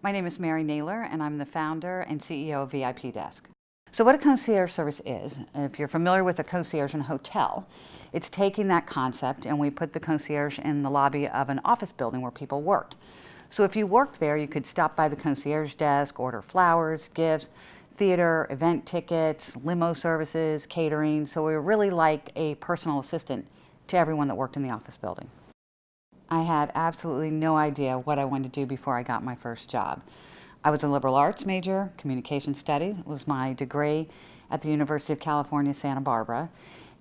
My name is Mary Naylor, and I'm the founder and CEO of VIP Desk. So what a concierge service is, if you're familiar with a concierge in a hotel, it's taking that concept and we put the concierge in the lobby of an office building where people worked. So if you worked there, you could stop by the concierge desk, order flowers, gifts, theater, event tickets, limo services, catering. So we were really like a personal assistant to everyone that worked in the office building. I had absolutely no idea what I wanted to do before I got my first job. I was a liberal arts major, communication studies was my degree at the University of California, Santa Barbara,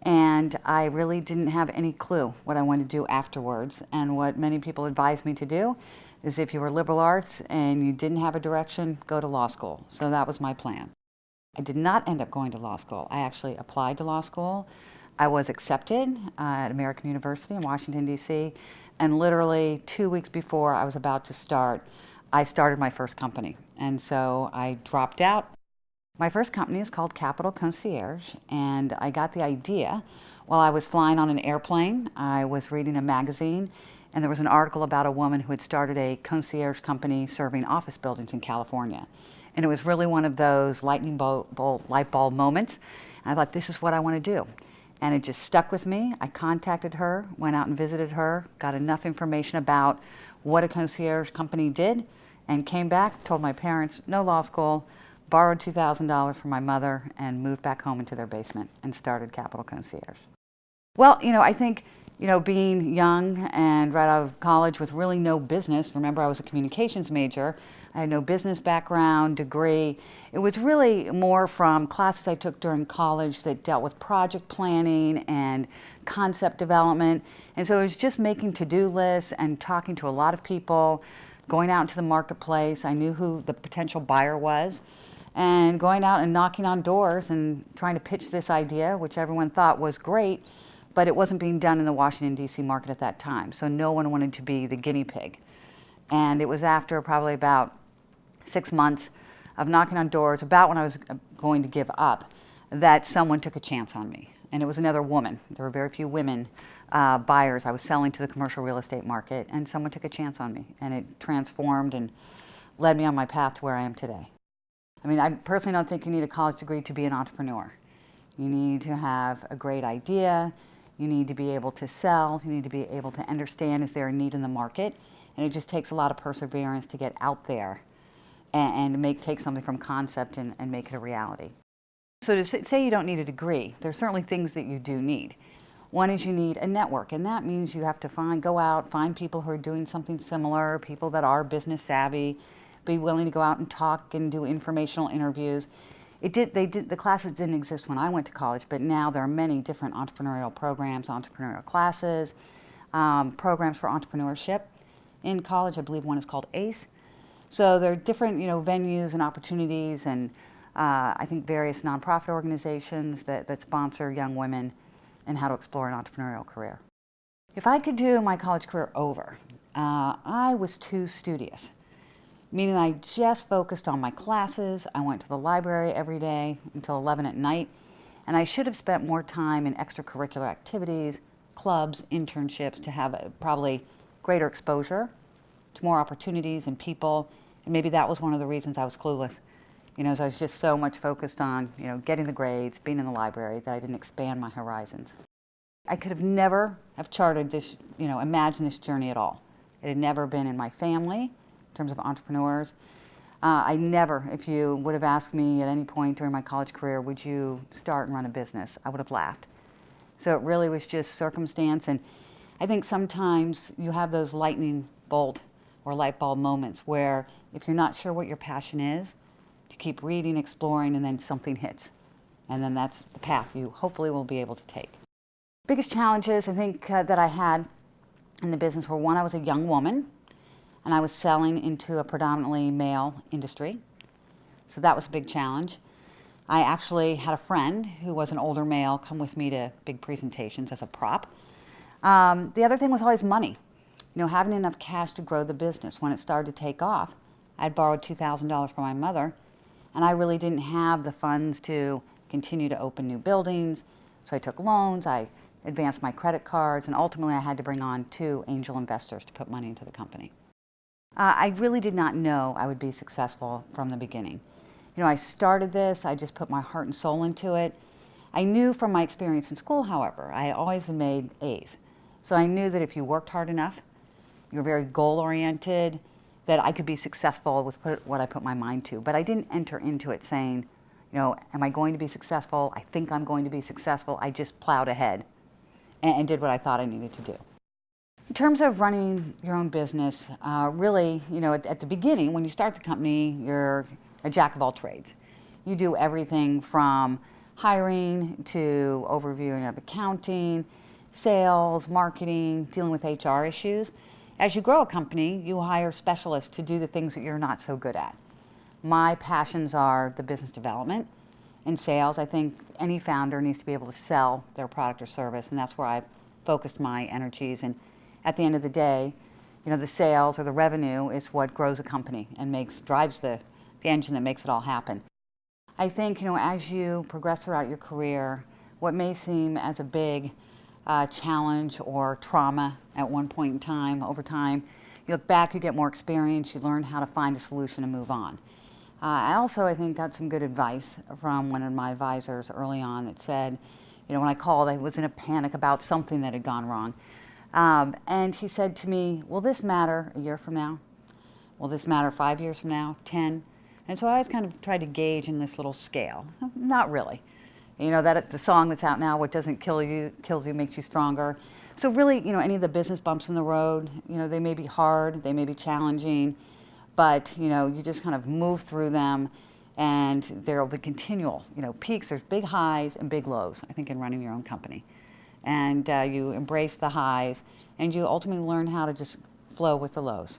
and I really didn't have any clue what I wanted to do afterwards. And what many people advised me to do is if you were liberal arts and you didn't have a direction, go to law school. So that was my plan. I did not end up going to law school. I actually applied to law school. I was accepted at American University in Washington, D.C., and literally 2 weeks before I was about to start, I started my first company. And so I dropped out. My first company is called Concierge, and I got the idea while I was flying on an airplane. I was reading a magazine, and there was an article about a woman who had started a concierge company serving office buildings in California. And it was really one of those lightning bolt light bulb moments. And I thought, this is what I want to do. And it just stuck with me. I contacted her, went out and visited her, got enough information about what a concierge company did, and came back, told my parents, no law school, borrowed $2,000 from my mother, and moved back home into their basement and started Concierge. Well, I think, being young and right out of college with really no business, remember I was a communications major, I had no business background, degree. It was really more from classes I took during college that dealt with project planning and concept development. And so it was just making to-do lists and talking to a lot of people, going out into the marketplace. I knew who the potential buyer was, and going out and knocking on doors and trying to pitch this idea, which everyone thought was great, but it wasn't being done in the Washington, D.C. market at that time. So no one wanted to be the guinea pig. And it was after probably about 6 months of knocking on doors, about when I was going to give up, that someone took a chance on me. And it was another woman. There were very few women buyers. I was selling to the commercial real estate market, and someone took a chance on me. And it transformed and led me on my path to where I am today. I mean, I personally don't think you need a college degree to be an entrepreneur. You need to have a great idea. You need to be able to sell. You need to be able to understand, is there a need in the market? And it just takes a lot of perseverance to get out there and take something from concept and make it a reality. So to say you don't need a degree, there's certainly things that you do need. One is you need a network, and that means you have to go out, find people who are doing something similar, people that are business savvy, be willing to go out and talk and do informational interviews. The classes didn't exist when I went to college, but now there are many different entrepreneurial programs, entrepreneurial classes, programs for entrepreneurship. In college, I believe one is called ACE. So there are different, venues and opportunities, and I think various nonprofit organizations that sponsor young women and how to explore an entrepreneurial career. If I could do my college career over, I was too studious, meaning I just focused on my classes. I went to the library every day until 11 at night, and I should have spent more time in extracurricular activities, clubs, internships, to have probably greater exposure to more opportunities and people. And maybe that was one of the reasons I was clueless. So I was just so much focused on, getting the grades, being in the library, that I didn't expand my horizons. I could have never have charted this, imagined this journey at all. It had never been in my family in terms of entrepreneurs. I never, if you would have asked me at any point during my college career, would you start and run a business, I would have laughed. So it really was just circumstance. And I think sometimes you have those lightning bolt or light bulb moments where if you're not sure what your passion is, to keep reading, exploring, and then something hits. And then that's the path you hopefully will be able to take. Biggest challenges I think that I had in the business were, one, I was a young woman and I was selling into a predominantly male industry. So that was a big challenge. I actually had a friend who was an older male come with me to big presentations as a prop. The other thing was always money. Having enough cash to grow the business. When it started to take off, I had borrowed $2,000 from my mother, and I really didn't have the funds to continue to open new buildings. So I took loans, I advanced my credit cards, and ultimately I had to bring on 2 angel investors to put money into the company. I really did not know I would be successful from the beginning. You know, I started this, I just put my heart and soul into it. I knew from my experience in school, however, I always made A's. So I knew that if you worked hard enough, you're very goal-oriented, that I could be successful with what I put my mind to. But I didn't enter into it saying, you know, am I going to be successful? I think I'm going to be successful. I just plowed ahead and did what I thought I needed to do. In terms of running your own business, really, you know, at the beginning, when you start the company, you're a jack of all trades. You do everything from hiring to overviewing of accounting, sales, marketing, dealing with HR issues. As you grow a company, you hire specialists to do the things that you're not so good at. My passions are the business development and sales. I think any founder needs to be able to sell their product or service, and that's where I've focused my energies. And at the end of the day, you know, the sales or the revenue is what grows a company and drives the engine that makes it all happen. I think, you know, as you progress throughout your career, what may seem as a big challenge or trauma at one point in time, over time, you look back, you get more experience, you learn how to find a solution and move on. I also, I think, got some good advice from one of my advisors early on that said, you know, when I called, I was in a panic about something that had gone wrong. And he said to me, will this matter a year from now? Will this matter 5 years from now, 10? And so I always kind of tried to gauge in this little scale. Not really. You know, that the song that's out now, what doesn't kill you, kills you, makes you stronger. So really, you know, any of the business bumps in the road, you know, they may be hard, they may be challenging, but, you know, you just kind of move through them, and there will be continual, you know, peaks. There's big highs and big lows, I think, in running your own company. And you embrace the highs, and you ultimately learn how to just flow with the lows.